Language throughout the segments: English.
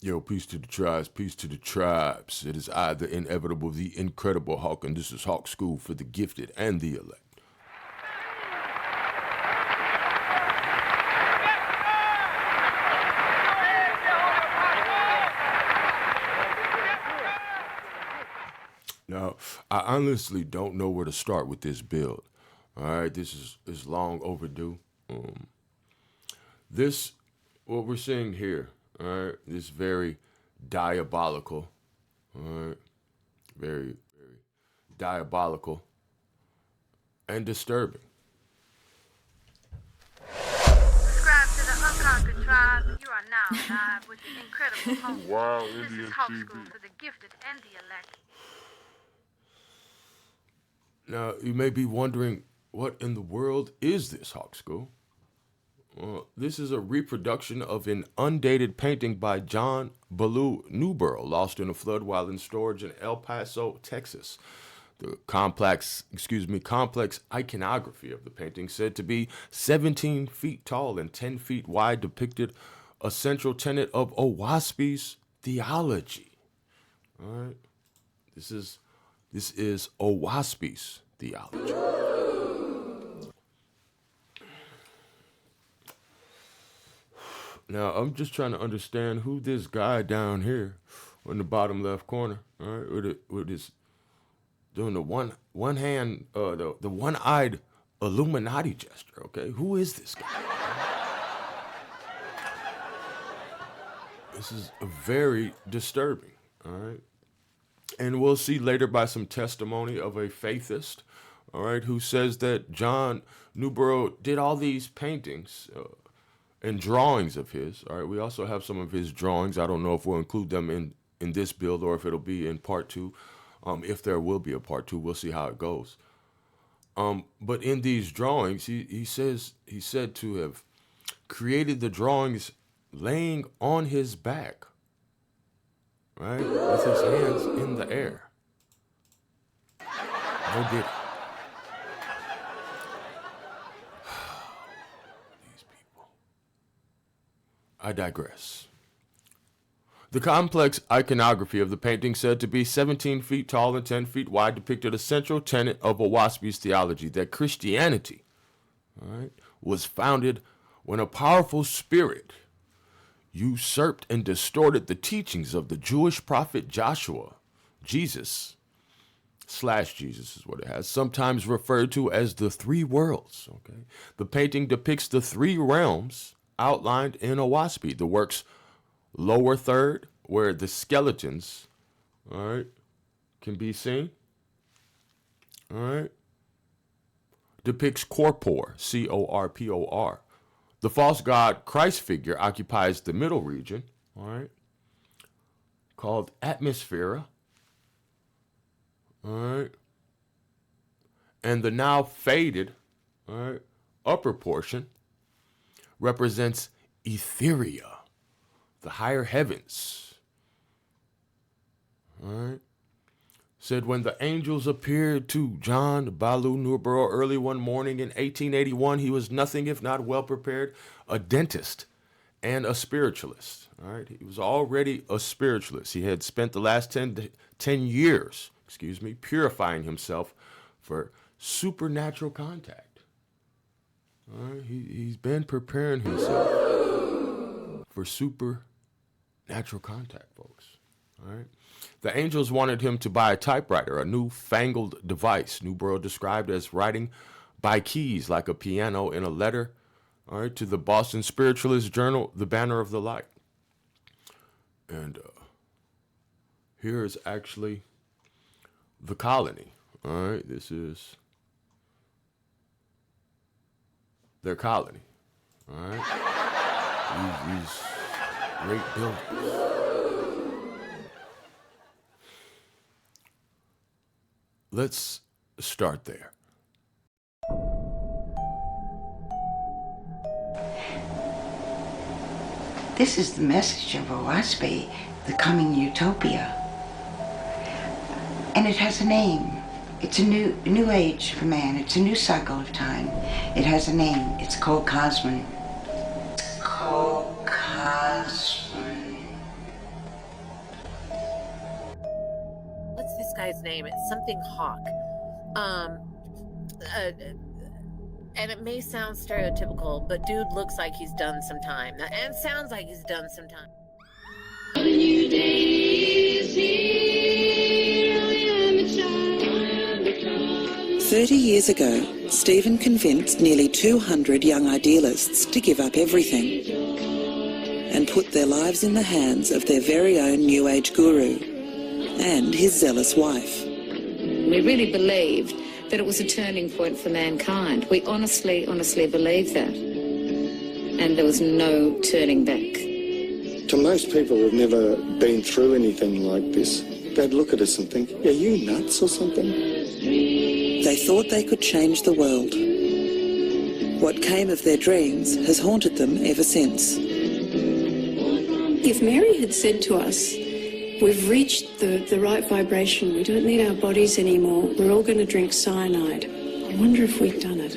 Yo, peace to the tribes, peace to the tribes. It is I, the inevitable, the incredible Hawk, and this is Hawk School for the gifted and the elect. Now, I honestly don't know where to start with this build. All right, this is long overdue. What we're seeing here, all right, is very diabolical. All right, very, very diabolical and disturbing. Subscribe to the Unconquered Tribe. You are now live with the incredible host. Wow, This Indian is Hawk TV. School for the gifted and the elect. Now, you may be wondering, what in the world is this, Hawk School? This is a reproduction of an undated painting by John Ballou, Newbrough, lost in a flood while in storage in El Paso, Texas. The complex iconography of the painting, said to be 17 feet tall and 10 feet wide, depicted a central tenet of Oahspe's theology. All right, this is Oahspe's theology. Now, I'm just trying to understand who this guy down here in the bottom left corner, all right, with his doing the one hand, the one-eyed Illuminati gesture, okay? Who is this guy? This is very disturbing, all right? And we'll see later by some testimony of a faithist, all right, who says that John Newbrough did all these paintings and drawings of his. All right, we also have some of his drawings. I don't know if we'll include them in this build or if it'll be in part two. If there will be a part two, we'll see how it goes. But in these drawings, he said to have created the drawings laying on his back, right, with his hands in the air. No did it. These people. I digress. The complex iconography of the painting, said to be 17 feet tall and 10 feet wide, depicted a central tenet of Oahspe's theology, that Christianity, all right, was founded when a powerful spirit usurped and distorted the teachings of the Jewish prophet Joshua. Jesus is what it has, sometimes referred to as the three worlds. Okay, the painting depicts the three realms outlined in Oahspe. The work's lower third, where the skeletons, all right, can be seen, all right, depicts Corpor, C-O-R-P-O-R. The false god Christ figure occupies the middle region, all right, called Atmosphere, all right, and the now faded, all right, upper portion represents Etheria, the higher heavens. All right. Said when the angels appeared to John Ballou Newbrough early one morning in 1881, he was nothing if not well prepared, a dentist and a spiritualist. All right. He was already a spiritualist. He had spent the last 10 years, purifying himself for supernatural contact. All right. He's been preparing himself for supernatural contact, folks. All right. The angels wanted him to buy a typewriter, a newfangled device Newbrough described as writing by keys like a piano in a letter, all right, to the Boston Spiritualist journal, The Banner of the Light. And here is actually the colony. All right, this is their colony. All right, these great buildings. Let's start there. This is the message of Oahspe, the coming utopia. And it has a name. It's a new age for man. It's a new cycle of time. It has a name. It's called Kosmon. Kosmon. guy's name. It's something Hawk. And it may sound stereotypical, but dude looks like he's done some time. And sounds like he's done some time. A new day is here. I am a child. 30 years ago, Stephen convinced nearly 200 young idealists to give up everything and put their lives in the hands of their very own New Age guru and his zealous wife. We really believed that it was a turning point for mankind. We honestly believed that. And there was no turning back. To most people who've never been through anything like this, they'd look at us and think, are you nuts or something? They thought they could change the world. What came of their dreams has haunted them ever since. If Mary had said to us, we've reached the right vibration, we don't need our bodies anymore, we're all going to drink cyanide, I wonder if we'd done it.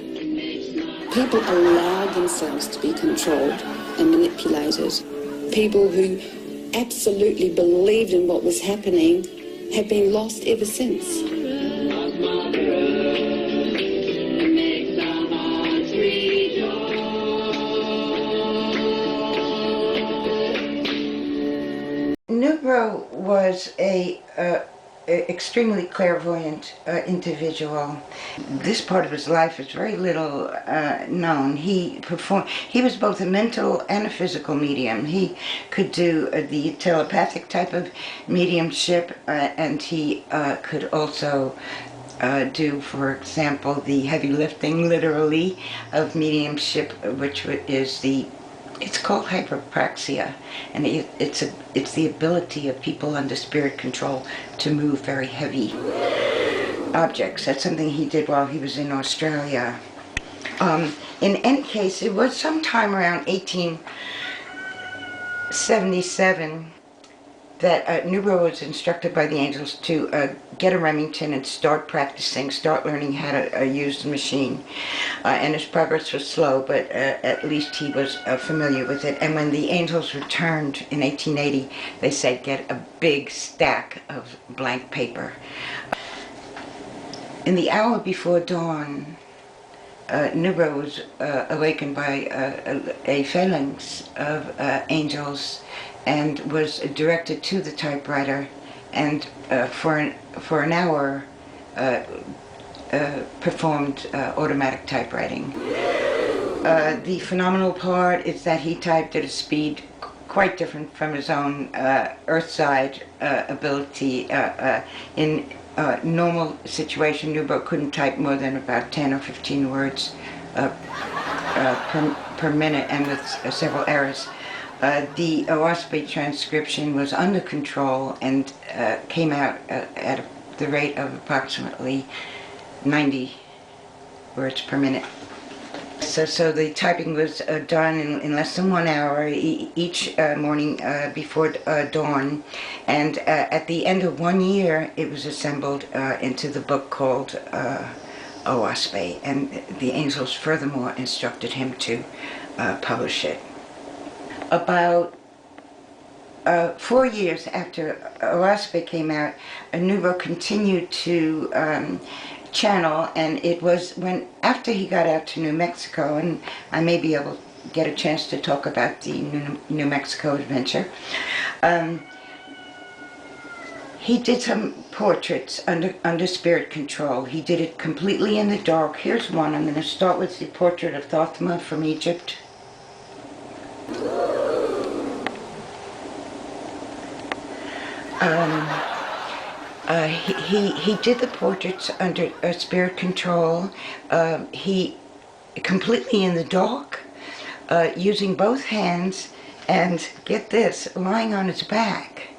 People allowed themselves to be controlled and manipulated. People who absolutely believed in what was happening have been lost ever since. Newbrough was a extremely clairvoyant individual. This part of his life is very little known. He was both a mental and a physical medium. He could do the telepathic type of mediumship, and he could also do, for example, the heavy lifting, literally, of mediumship, which is it's called hyperpraxia, and it's the ability of people under spirit control to move very heavy objects. That's something he did while he was in Australia. In any case, it was sometime around 1877 that Newber was instructed by the angels to get a Remington and start practicing, start learning how to use the machine. And his progress was slow, but at least he was familiar with it. And when the angels returned in 1880, they said, get a big stack of blank paper. In the hour before dawn, Newber was awakened by a phalanx of angels and was directed to the typewriter, and for an hour performed automatic typewriting. The phenomenal part is that he typed at a speed quite different from his own earthside ability. In normal situation, Newber couldn't type more than about 10 or 15 words per minute, and with several errors. The Oahspe transcription was under control and came out at the rate of approximately 90 words per minute. So the typing was done in less than 1 hour each morning before dawn, and at the end of 1 year it was assembled into the book called Oahspe, and the angels furthermore instructed him to publish it. About 4 years after Oahspe came out, Newbrough continued to channel, and it was after he got out to New Mexico, and I may be able to get a chance to talk about the New Mexico adventure. He did some portraits under spirit control. He did it completely in the dark. Here's one. I'm going to start with the portrait of Thothma from Egypt. He did the portraits under spirit control. He completely in the dark, using both hands, and get this, lying on his back.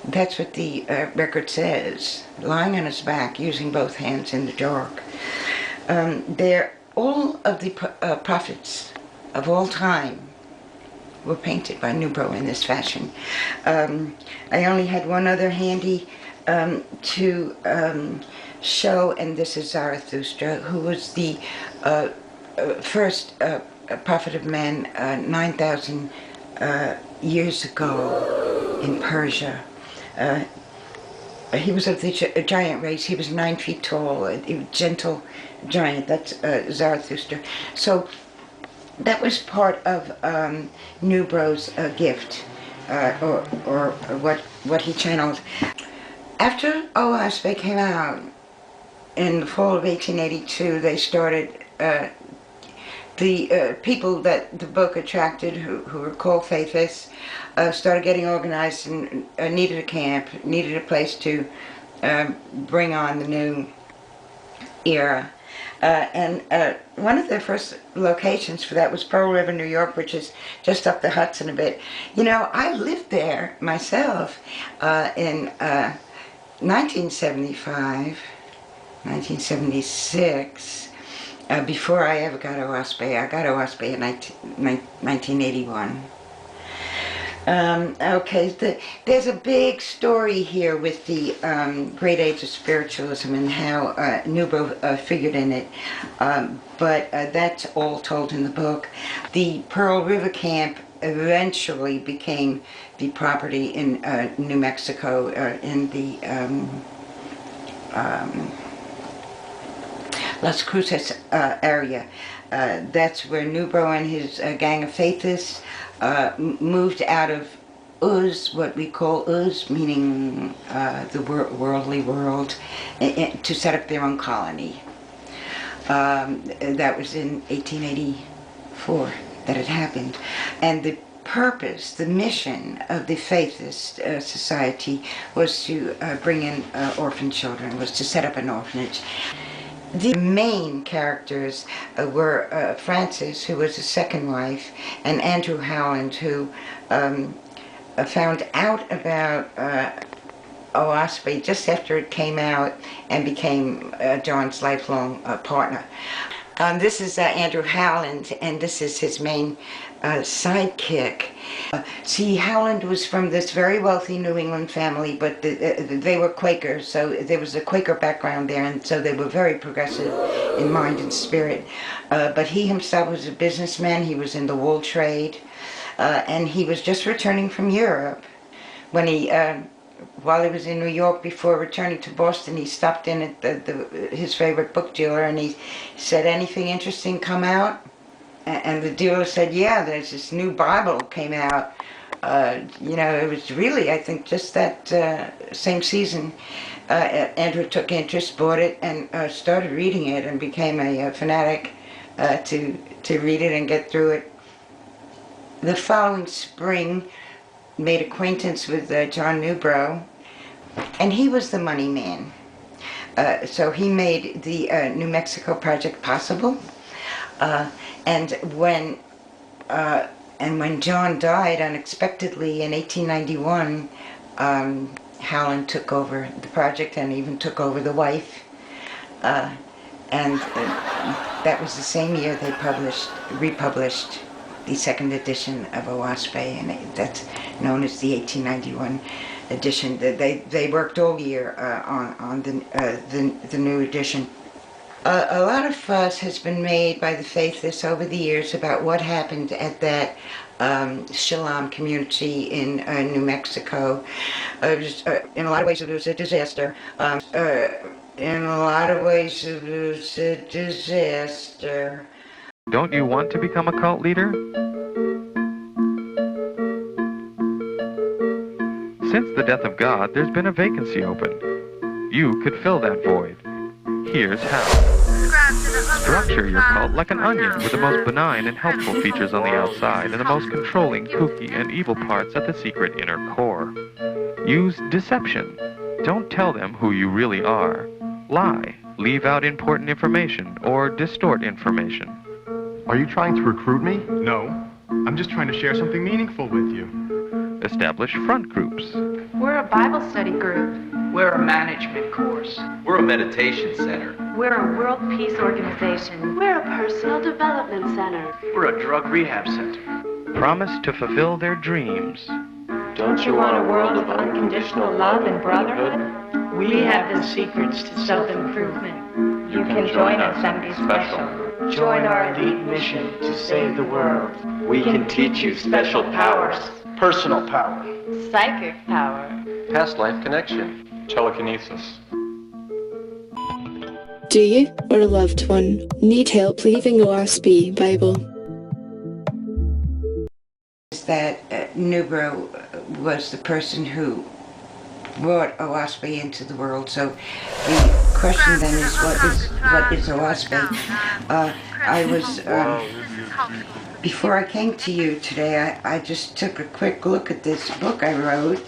That's what the record says, lying on his back, using both hands in the dark. All of the prophets of all time were painted by Newbrough in this fashion. I only had one other handy to show, and this is Zarathustra, who was the first prophet of man 9,000 years ago in Persia. He was of the giant race. He was 9 feet tall, a gentle giant. That's Zarathustra. So that was part of Newbrough's gift, or what he channeled. After Oahspe came out in the fall of 1882, they started, the people that the book attracted, who were called faithists, started getting organized and needed a camp, needed a place to bring on the new era. And one of their first locations for that was Pearl River, New York, which is just up the Hudson a bit. You know, I lived there myself in 1975, 1976, before I ever got Oahspe. I got Oahspe in 1981. Okay, there's a big story here with the Great Age of Spiritualism and how Newbrough figured in it, but that's all told in the book. The Pearl River camp eventually became the property in New Mexico, in the Las Cruces area. That's where Newbrough and his gang of faithists moved out of Uz, what we call Uz, meaning the worldly world, to set up their own colony. That was in 1884 that it happened. And the purpose, the mission of the Faithist Society was to bring in orphan children, was to set up an orphanage. The main characters were Frances, who was the second wife, and Andrew Howland, who found out about Oahspe just after it came out and became John's lifelong partner. This is Andrew Howland, and this is his main sidekick. See, Howland was from this very wealthy New England family, but they were Quakers, so there was a Quaker background there, and so they were very progressive in mind and spirit. But he himself was a businessman. He was in the wool trade, and he was just returning from Europe when he while he was in New York before returning to Boston. He stopped in at his favorite book dealer, and he said, "Anything interesting come out?" And the dealer said, "Yeah, there's this new Bible came out." You know, it was really, I think, just that same season. Andrew took interest, bought it, and started reading it, and became a fanatic to read it and get through it. The following spring, made acquaintance with John Newbrough, and he was the money man. So he made the New Mexico project possible. And when John died unexpectedly in 1891, Howland took over the project and even took over the wife. And that was the same year they republished the second edition of Oahspe, and that's known as the 1891 edition. They worked all year on the new edition. A lot of fuss has been made by the Faithists over the years about what happened at that Shalam community in New Mexico. In a lot of ways, it was a disaster. In a lot of ways, it was a disaster. Don't you want to become a cult leader? Since the death of God, there's been a vacancy open. You could fill that void. Here's how. Structure your cult like an onion with the most benign and helpful features on the outside and the most controlling, kooky, and evil parts at the secret inner core. Use deception. Don't tell them who you really are. Lie. Leave out important information or distort information. Are you trying to recruit me? No. I'm just trying to share something meaningful with you. Establish front groups. We're a Bible study group. We're a management course. We're a meditation center. We're a world peace organization. We're a personal development center. We're a drug rehab center. Promise to fulfill their dreams. Don't you want a world of unconditional love and brotherhood? We have the secrets to self-improvement. You can join us and be special. Join our elite mission to save the world. We can teach you special powers. Personal power. Psychic power. Past life connection. telekinesis. Do you or a loved one need help leaving Oahspe, Bible? That Newbrough was the person who brought Oahspe into the world. So the question then is, what is Oahspe? I was before I came to you today, I just took a quick look at this book I wrote,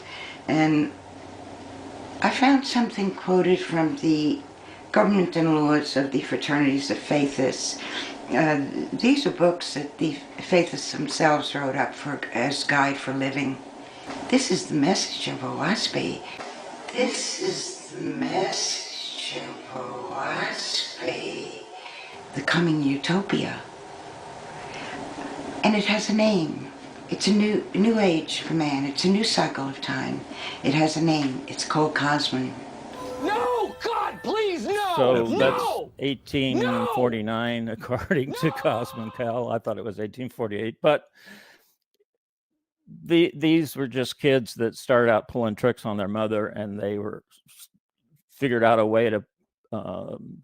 and I found something quoted from the Government and Laws of the Fraternities of Faithists. These are books that the Faithists themselves wrote up as guide for living. This is the message of Oahspe. This is the message of Oahspe. The coming utopia. And it has a name. It's a new age for man. It's a new cycle of time. It has a name. It's called Kosmon. No! God, please, no! So no! that's 1849, according to Kosmon Cal. I thought it was 1848. But these were just kids that started out pulling tricks on their mother, and they figured out a way to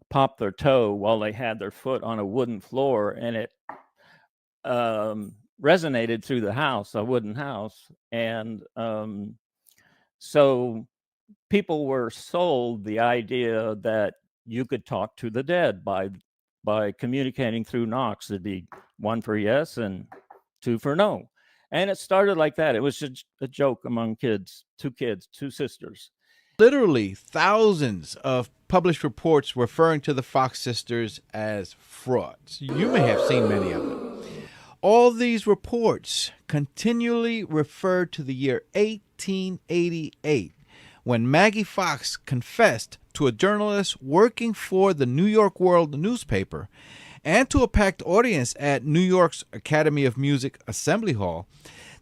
pop their toe while they had their foot on a wooden floor, and it resonated through the house, a wooden house. And so people were sold the idea that you could talk to the dead by communicating through knocks. There'd be 1 for yes and 2 for no. And it started like that. It was just a joke among kids, two sisters. Literally thousands of published reports referring to the Fox sisters as frauds. You may have seen many of them. All these reports continually refer to the year 1888, when Maggie Fox confessed to a journalist working for the New York World newspaper and to a packed audience at New York's Academy of Music Assembly Hall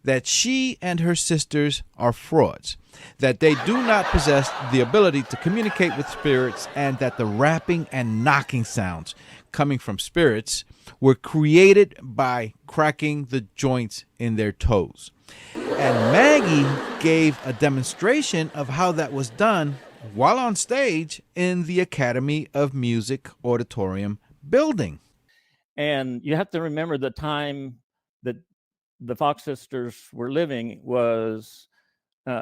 that she and her sisters are frauds, that they do not possess the ability to communicate with spirits, and that the rapping and knocking sounds coming from spirits were created by cracking the joints in their toes. And Maggie gave a demonstration of how that was done while on stage in the Academy of Music Auditorium building. And you have to remember the time that the Fox sisters were living was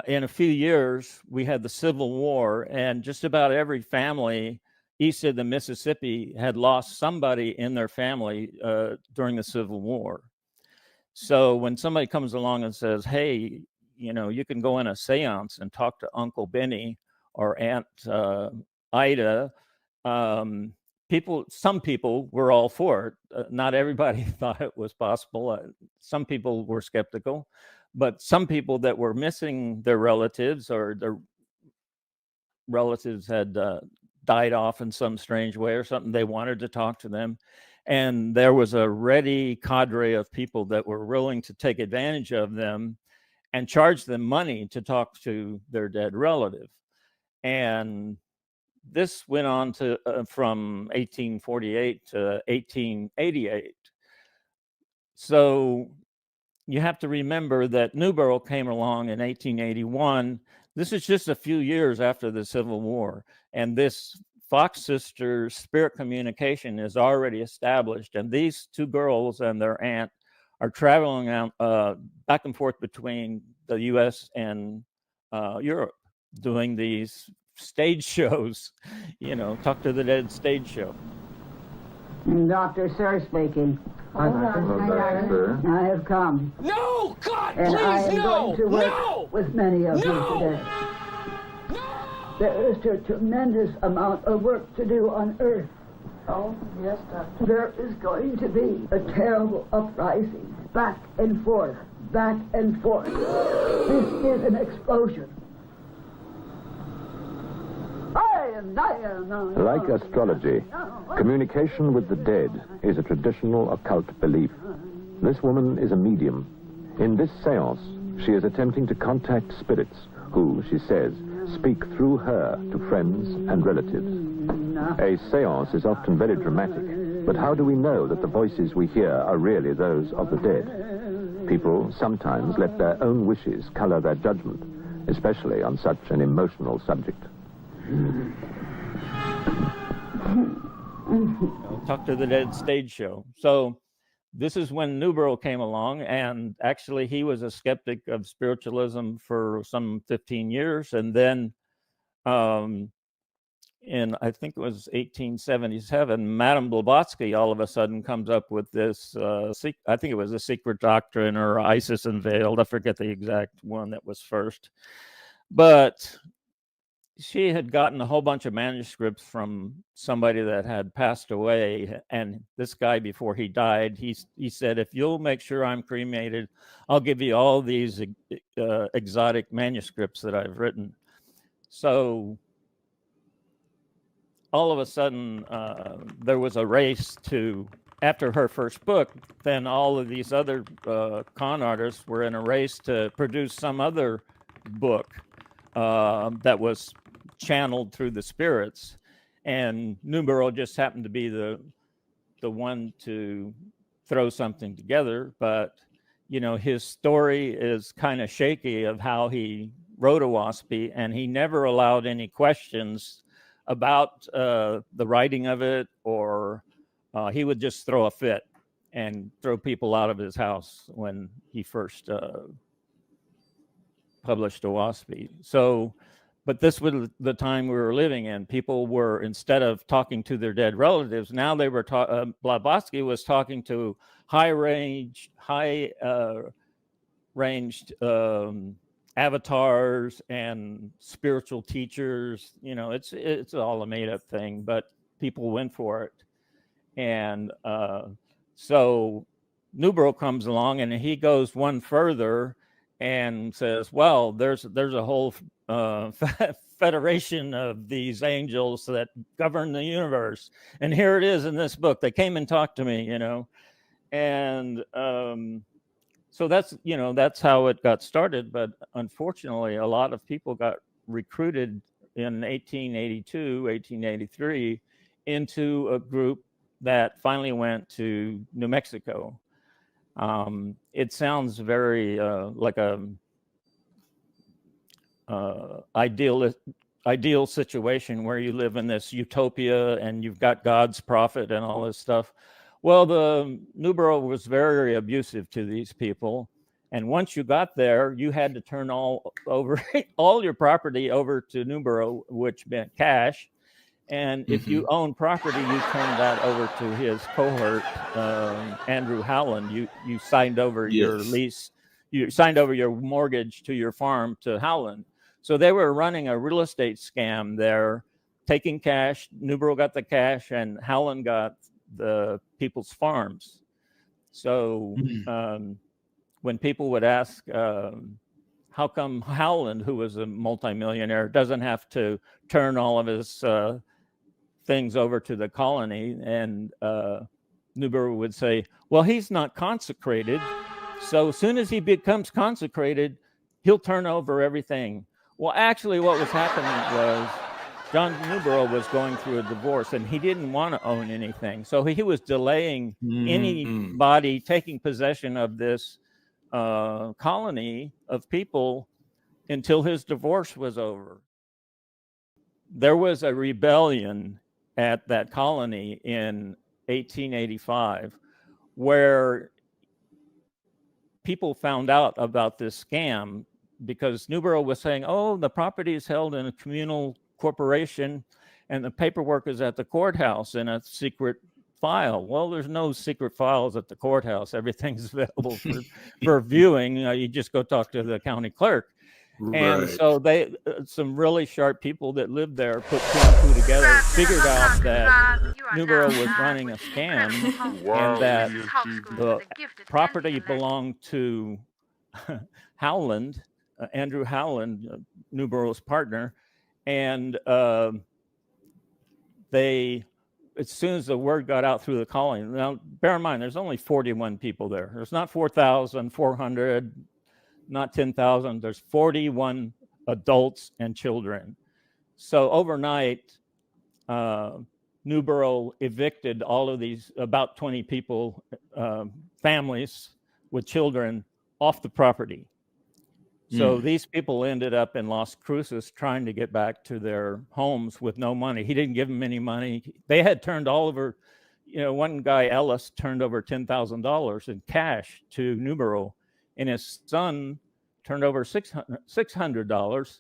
in a few years, we had the Civil War, and just about every family east of the Mississippi had lost somebody in their family during the Civil War. So when somebody comes along and says, hey, you can go in a seance and talk to Uncle Benny or Aunt Ida, some people were all for it. Not everybody thought it was possible. Some people were skeptical, but some people that were missing their relatives, or their relatives had died off in some strange way or something, they wanted to talk to them. And there was a ready cadre of people that were willing to take advantage of them and charge them money to talk to their dead relative. And this went on to from 1848 to 1888. So you have to remember that Newbrough came along in 1881. This is just a few years after the Civil War. And this Fox sisters spirit communication is already established. And these two girls and their aunt are traveling out, back and forth between the U.S. and Europe, doing these stage shows, Talk to the Dead stage show. Dr. Sir speaking. Hi, Doctor. I have come. No! God, and please, I am no! going to work No! with many of you today. There is a tremendous amount of work to do on Earth. Oh, yes, Doctor. There is going to be a terrible uprising, back and forth, back and forth. This is an explosion. Like astrology, communication with the dead is a traditional occult belief. This woman is a medium. In this seance, she is attempting to contact spirits who, she says, speak through her to friends and relatives. A seance is often very dramatic, but how do we know that the voices we hear are really those of the dead? People sometimes let their own wishes color their judgment, especially on such an emotional subject. Talk to the Dead stage show. So this is when Newbrough came along, and actually he was a skeptic of spiritualism for some 15 years. And then in, I think it was 1877, Madame Blavatsky all of a sudden comes up with this, I think it was a Secret Doctrine or Isis Unveiled. I forget the exact one that was first. But she had gotten a whole bunch of manuscripts from somebody that had passed away. And this guy, before he died, he said, if you'll make sure I'm cremated, I'll give you all these exotic manuscripts that I've written. So all of a sudden, there was a race to, after her first book, then all of these other con artists were in a race to produce some other book that was channeled through the spirits. And Newbrough just happened to be the one to throw something together. But, you know, his story is kind of shaky of how he wrote Oahspe, and he never allowed any questions about the writing of it, or he would just throw a fit and throw people out of his house when he first published Oahspe. So, but this was the time we were living in. People were, instead of talking to their dead relatives, now they were Blavatsky was talking to high-ranged avatars and spiritual teachers. You know, it's all a made-up thing, but people went for it. And so Newbrough comes along, and he goes one further and says, well, there's a whole federation of these angels that govern the universe, and here it is in this book. They came and talked to me, you know. And so that's, you know, that's how it got started. But unfortunately, a lot of people got recruited in 1882, 1883 into a group that finally went to New Mexico. It sounds very like a ideal situation where you live in this utopia and you've got God's prophet and all this stuff. Well, the Newbrough was very abusive to these people, and once you got there, you had to turn all your property over to Newbrough, which meant cash. And if you own property, you turned that over to his cohort, Andrew Howland. You signed over your lease, you signed over your mortgage to your farm to Howland. So they were running a real estate scam there, taking cash. Newbrough got the cash, and Howland got the people's farms. So when people would ask, how come Howland, who was a multimillionaire, doesn't have to turn all of his things over to the colony? And Newbrough would say, well, he's not consecrated, so as soon as he becomes consecrated, he'll turn over everything. Well, actually what was happening was John Newbrough was going through a divorce, and he didn't want to own anything. So he was delaying anybody taking possession of this colony of people until his divorce was over. There was a rebellion at that colony in 1885 where people found out about this scam, because Newbrough was saying, oh, the property is held in a communal corporation and the paperwork is at the courthouse in a secret file. Well, there's no secret files at the courthouse. Everything's available for viewing. You just go talk to the county clerk. And so they, some really sharp people that lived there, put two and two together, figured out that Newbrough was running a scam, and that the property belonged to Howland, Andrew Howland, Newborough's partner. And they, as soon as the word got out through the colony, now bear in mind, there's only 41 people there. There's not 4,400, not 10,000. There's 41 adults and children. So overnight, Newbrough evicted all of these, about 20 people, families with children, off the property. So these people ended up in Las Cruces trying to get back to their homes with no money. He didn't give them any money. They had turned all over, one guy, Ellis, turned over $10,000 in cash to Newbrough, and his son turned over $600.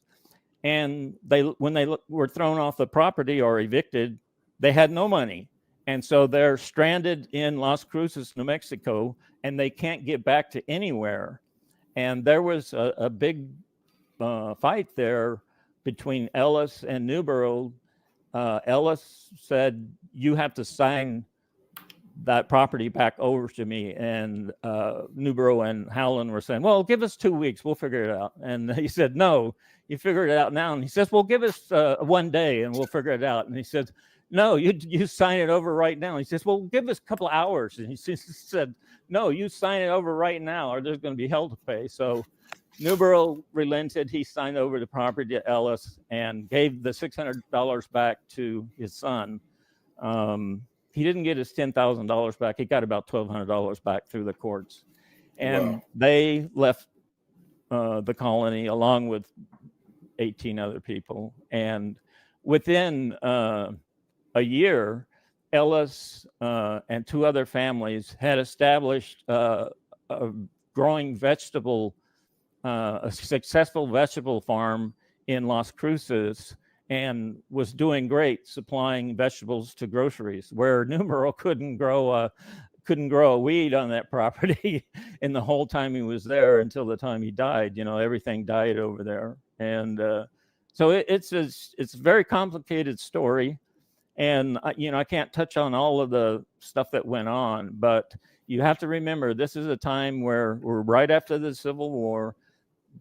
And when they were thrown off the property or evicted, they had no money. And so they're stranded in Las Cruces, New Mexico, and they can't get back to anywhere. And there was a big fight there between Ellis and Newbrough. Ellis said, "You have to sign that property back over to me." And Newbrough and Howland were saying, "Well, give us 2 weeks. We'll figure it out." And he said, "No, you figure it out now." And he says, "Well, give us 1 day and we'll figure it out." And he says, "No, you sign it over right now." He says, "Well, give us a couple of hours." And he said, "No, you sign it over right now or there's going to be hell to pay." So Newbrough relented. He signed over the property to Ellis and gave the $600 back to his son. He didn't get his $10,000 back. He got about $1,200 back through the courts. And they left the colony along with 18 other people. And within a year, Ellis and 2 other families had established a growing vegetable, a successful vegetable farm in Las Cruces, and was doing great, supplying vegetables to groceries, where Newbrough couldn't grow a weed on that property in the whole time he was there until the time he died. Everything died over there. And so it's a very complicated story. And, I can't touch on all of the stuff that went on, but you have to remember, this is a time where we're right after the Civil War.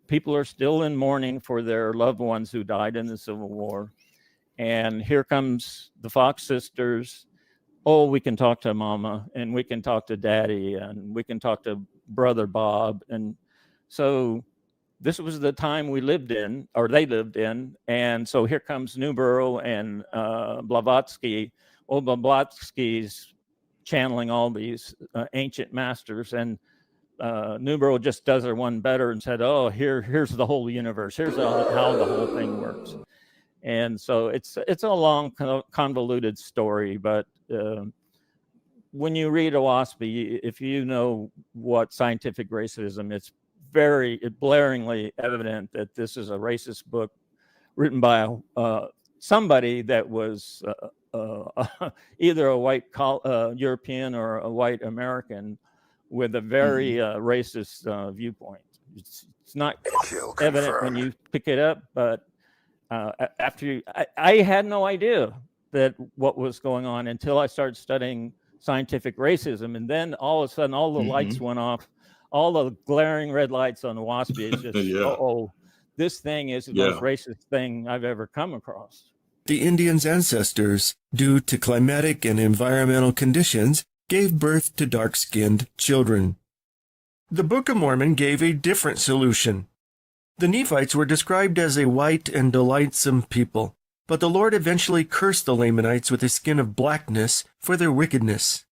People are still in mourning for their loved ones who died in the Civil War. And here comes the Fox sisters. Oh, we can talk to Mama, and we can talk to Daddy, and we can talk to Brother Bob. And so this was the time we lived in, or they lived in. And so here comes Newbrough and Blavatsky. Well, Blavatsky's channeling all these ancient masters, and Newbrough just does her one better and said, "Oh, here's the whole universe. Here's how the whole thing works." And so it's a long, convoluted story, but when you read Oahspe, if you know what scientific racism, it's very blaringly evident that this is a racist book written by somebody that was either a white European or a white American with a very racist viewpoint. It's not evident when you pick it up, but I had no idea that what was going on until I started studying scientific racism, and then all of a sudden all the lights went off, all the glaring red lights on the Oahspe. It's just this thing is the most racist thing I've ever come across. The Indians' ancestors, due to climatic and environmental conditions, gave birth to dark-skinned children. The Book of Mormon gave a different solution. The Nephites were described as a white and delightsome people, but the Lord eventually cursed the Lamanites with a skin of blackness for their wickedness.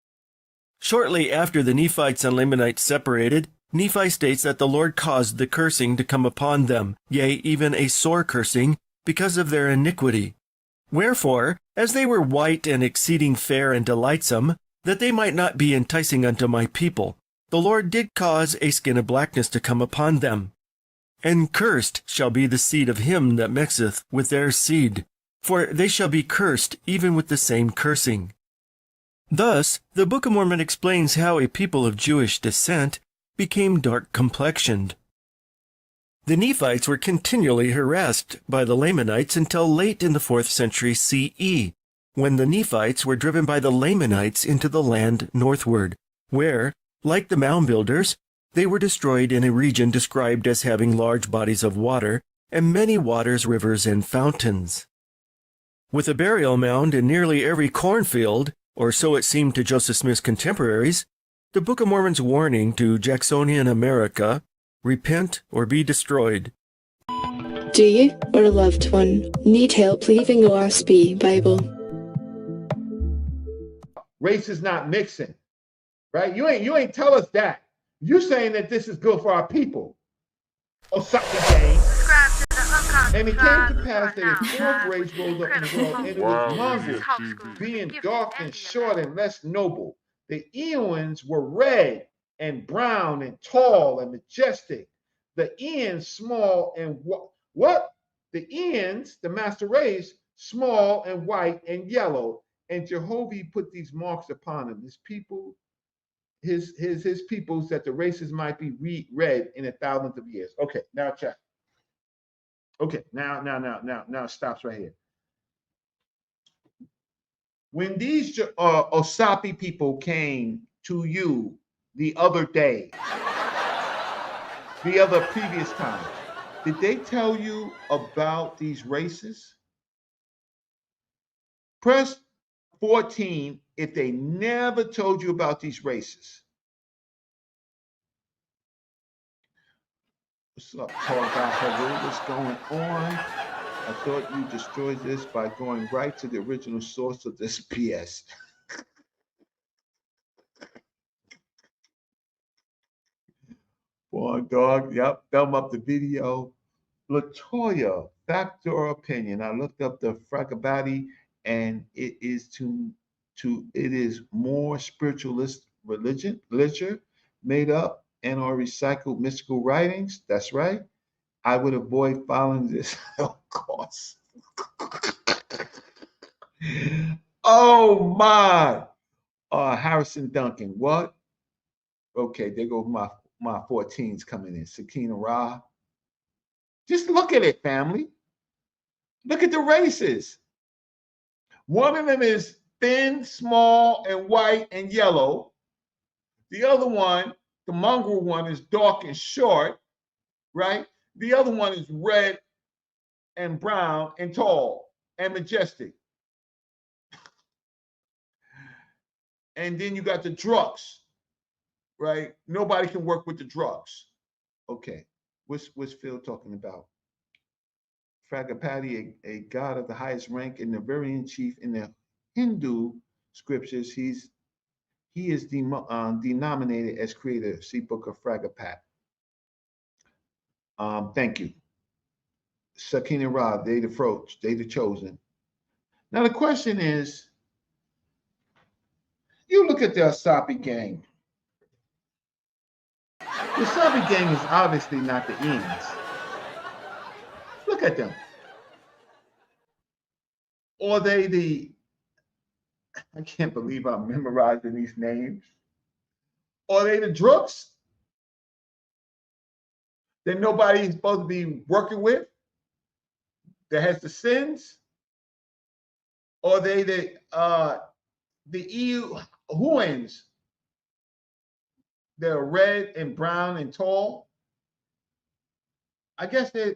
Shortly after the Nephites and Lamanites separated, Nephi states that the Lord caused the cursing to come upon them, yea, even a sore cursing, because of their iniquity. Wherefore, as they were white and exceeding fair and delightsome, that they might not be enticing unto my people, the Lord did cause a skin of blackness to come upon them. And cursed shall be the seed of him that mixeth with their seed, for they shall be cursed even with the same cursing. Thus, the Book of Mormon explains how a people of Jewish descent became dark-complexioned. The Nephites were continually harassed by the Lamanites until late in the 4th century CE, when the Nephites were driven by the Lamanites into the land northward, where, like the mound builders, they were destroyed in a region described as having large bodies of water and many waters, rivers, and fountains. With a burial mound in nearly every cornfield, or so it seemed to Joseph Smith's contemporaries, the Book of Mormon's warning to Jacksonian America, repent or be destroyed. Do you or a loved one need help leaving Oahspe Bible? Race is not mixing, right? You ain't tell us that. You're saying that this is good for our people. Oahspe gang. And it came to pass that a fourth race rose up in the world, and it was mongrels, being dark and short and less noble. The Eons were red and brown and tall and majestic. The Eons small and what? The Eons, the master race, small and white and yellow. And Jehovih put these marks upon them. His people, his peoples, that the races might be read in 1,000 of years. Okay, now check. Okay, now it stops right here. When these Oahspe people came to you the other day, the other previous time, did they tell you about these races? Press 14 if they never told you about these races. What's up, tall guy? What's going on? I thought you destroyed this by going right to the original source of this BS. Boy, dog. Yep, thumb up the video. Latoya, fact or opinion? I looked up the Fragabati, and it is more spiritualist literature made up and or recycled mystical writings. That's right. I would avoid following this, of course. Oh my! Harrison Duncan, what? Okay, there go my 14s coming in. Sakina Ra. Just look at it, family. Look at the races. One of them is thin, small, and white and yellow. The other one, the mongrel one, is dark and short, right? The other one is red and brown and tall and majestic. And then you got the drugs, right? Nobody can work with the drugs. Okay, what's Phil talking about? Fragapati, a god of the highest rank and the variant chief in the Hindu scriptures. He is denominated as creator. See Book of Fragapat. Thank you. Sakina Ra, they the chosen. Now the question is, you look at the Oahspe gang. The Oahspe gang is obviously not the Eons. Look at them. Or they I can't believe I'm memorizing these names. Or they the drooks that nobody is supposed to be working with, that has the sins? Or they the Eons, they're red and brown and tall? I guess they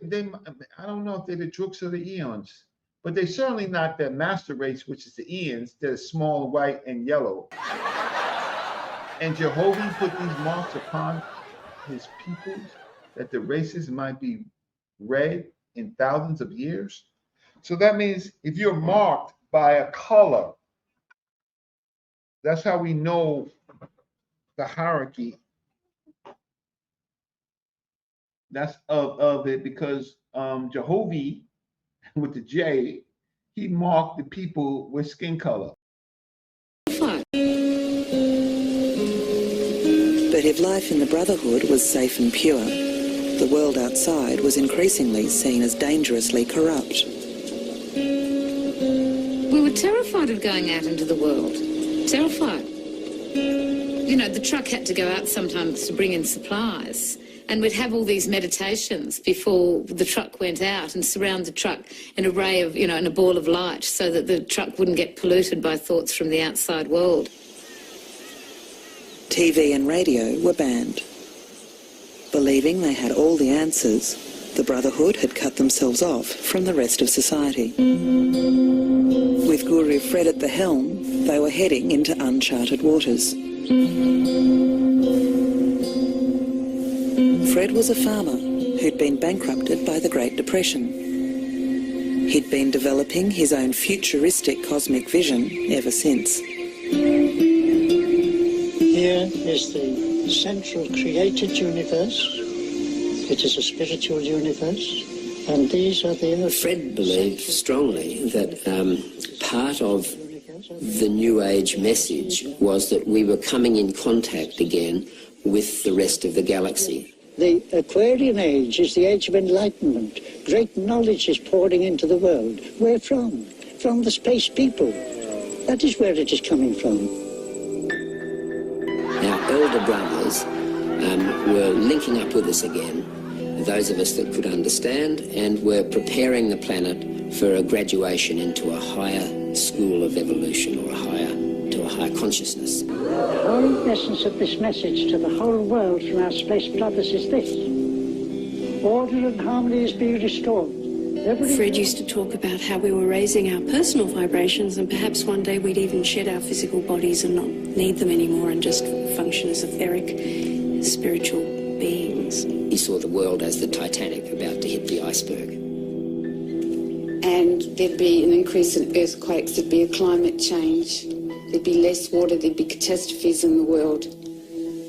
I don't know if they're the drooks or the Eons, but they're certainly not the master race, which is the Eons. They're small, white, and yellow. And Jehovah put these marks upon his peoples, that the races might be read in thousands of years. So that means if you're marked by a color, that's how we know the hierarchy. That's of it, because Jehovah, with the J, he marked the people with skin color. But if life in the Brotherhood was safe and pure, the world outside was increasingly seen as dangerously corrupt. We were terrified of going out into the world. Terrified. You know, the truck had to go out sometimes to bring in supplies. And we'd have all these meditations before the truck went out and surround the truck in a ray of, in a ball of light so that the truck wouldn't get polluted by thoughts from the outside world. TV and radio were banned. Believing they had all the answers, the Brotherhood had cut themselves off from the rest of society. With Guru Fred at the helm, they were heading into uncharted waters. Fred was a farmer who'd been bankrupted by the Great Depression. He'd been developing his own futuristic cosmic vision ever since. Here is the central created universe, It is a spiritual universe, and these are the... Fred believed strongly that part of the New Age message was that we were coming in contact again with the rest of the galaxy. The Aquarian age is the age of enlightenment. Great knowledge is pouring into the world. Where from? From the space people. That is where it is coming from. Our elder brothers were linking up with us again, those of us that could understand, and were preparing the planet for a graduation into a higher school of evolution, or to a higher consciousness. The whole essence of this message to the whole world from our space brothers is this. Order and harmony is being restored. Fred used to talk about how we were raising our personal vibrations, and perhaps one day we'd even shed our physical bodies and not need them anymore and just function as etheric, spiritual beings. He saw the world as the Titanic about to hit the iceberg. And there'd be an increase in earthquakes, there'd be a climate change, there'd be less water, there'd be catastrophes in the world.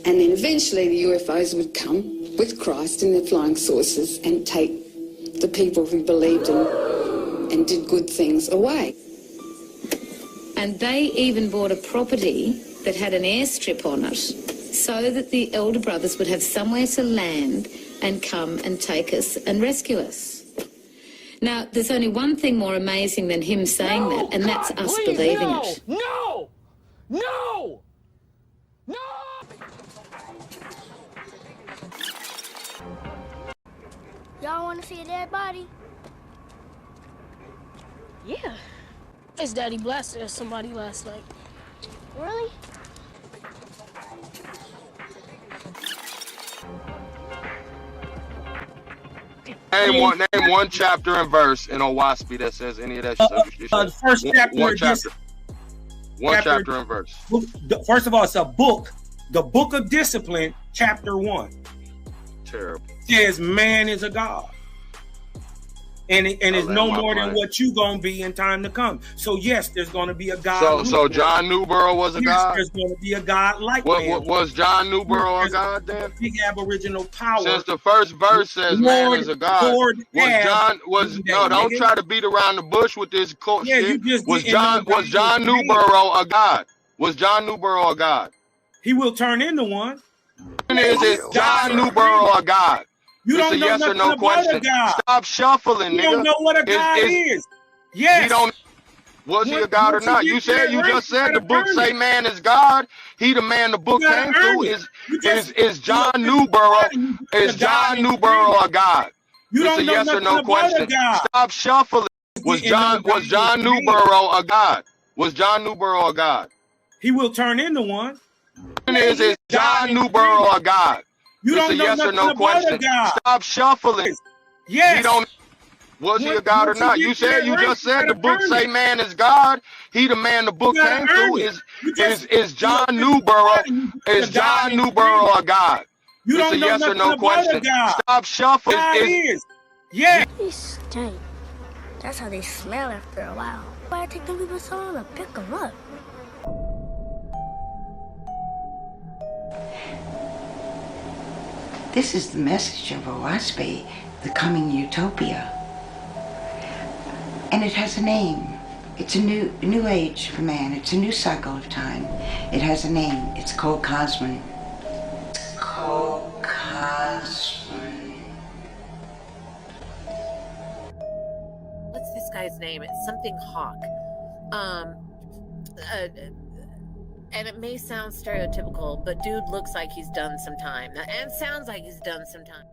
And then eventually the UFOs would come with Christ and their flying saucers and take the people who believed and did good things away. And they even bought a property that had an airstrip on it so that the elder brothers would have somewhere to land and come and take us and rescue us. Now, there's only one thing more amazing than him saying that, and that's us believing it. No! No! No! Y'all want to see a dead body? Yeah. His daddy blasted somebody last night. Really? Name one chapter and verse in Oahspe that says any of that shit. The first chapter. One chapter and verse. First of all, it's a book. The Book of Discipline, chapter 1. Terrible. Says man is a god. And it's no more than what you gonna be in time to come. So yes, there's gonna be a god. So John Newbrough was a god. There's gonna be a god like what was John Newbrough a god then? Big aboriginal power. Since the first verse says man is a god, don't try to beat around the bush with this shit. Was John Newbrough a god? Was John Newbrough a god? He will turn into one. Is John Newbrough a god? You don't know yes or no question. Stop shuffling, nigga. You don't know what a god is. Yes. Was he a god or not? You said just said the book say man is God. He the man the book came through. Is John Newbrough? Is John Newbrough a god? It's a yes or no question. Stop shuffling. Was John Newbrough a god? Was John Newbrough a god? He will turn into one. Is John Newbrough a god? It's a yes or no question. Stop shuffling. Yes. Was he a god or not? You just said the book say man is God. He the man the book came through. Is John Newbrough? Is John Newbrough a god? It's a yes or no question. Stop shuffling. Yeah. They stink. That's how they smell after a while. Why I take them people so long to pick them up? This is the message of Oahspe, the coming utopia. And it has a name. It's a new age for man. It's a new cycle of time. It has a name. It's called Kosmon. What's this guy's name? It's something Hawk. And it may sound stereotypical, but dude looks like he's done some time. And sounds like he's done some time.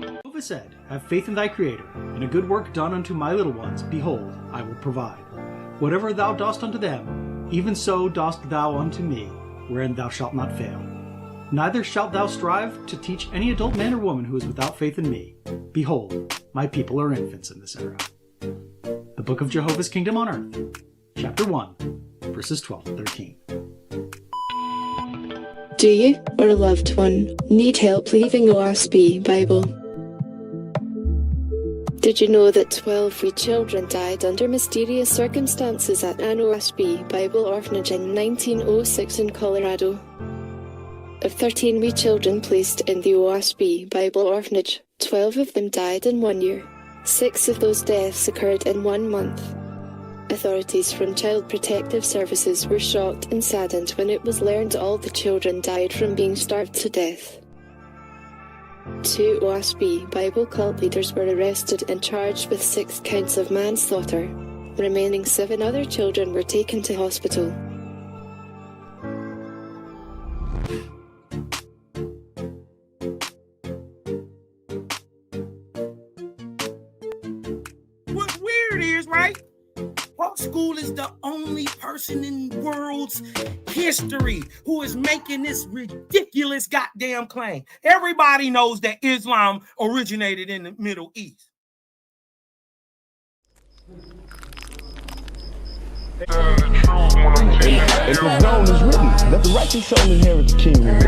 Jehovah said, "Have faith in thy Creator, and a good work done unto my little ones, behold, I will provide. Whatever thou dost unto them, even so dost thou unto me, wherein thou shalt not fail. Neither shalt thou strive to teach any adult man or woman who is without faith in me. Behold, my people are infants in this era." The Book of Jehovah's Kingdom on Earth, Chapter 1, verses 12 to 13. Do you, or a loved one, need help leaving Oahspe Bible? Did you know that 12 wee children died under mysterious circumstances at an Oahspe Bible orphanage in 1906 in Colorado? Of 13 wee children placed in the Oahspe Bible orphanage, 12 of them died in 1 year. 6 of those deaths occurred in 1 month. Authorities from Child Protective Services were shocked and saddened when it was learned all the children died from being starved to death. 2 Oahspe Bible cult leaders were arrested and charged with 6 counts of manslaughter. Remaining 7 other children were taken to hospital. What's weird is, right? School is the only person in world's history who is making this ridiculous goddamn claim. Everybody knows that Islam originated in the Middle East. And the zone is written that the righteous shall inherit the kingdom.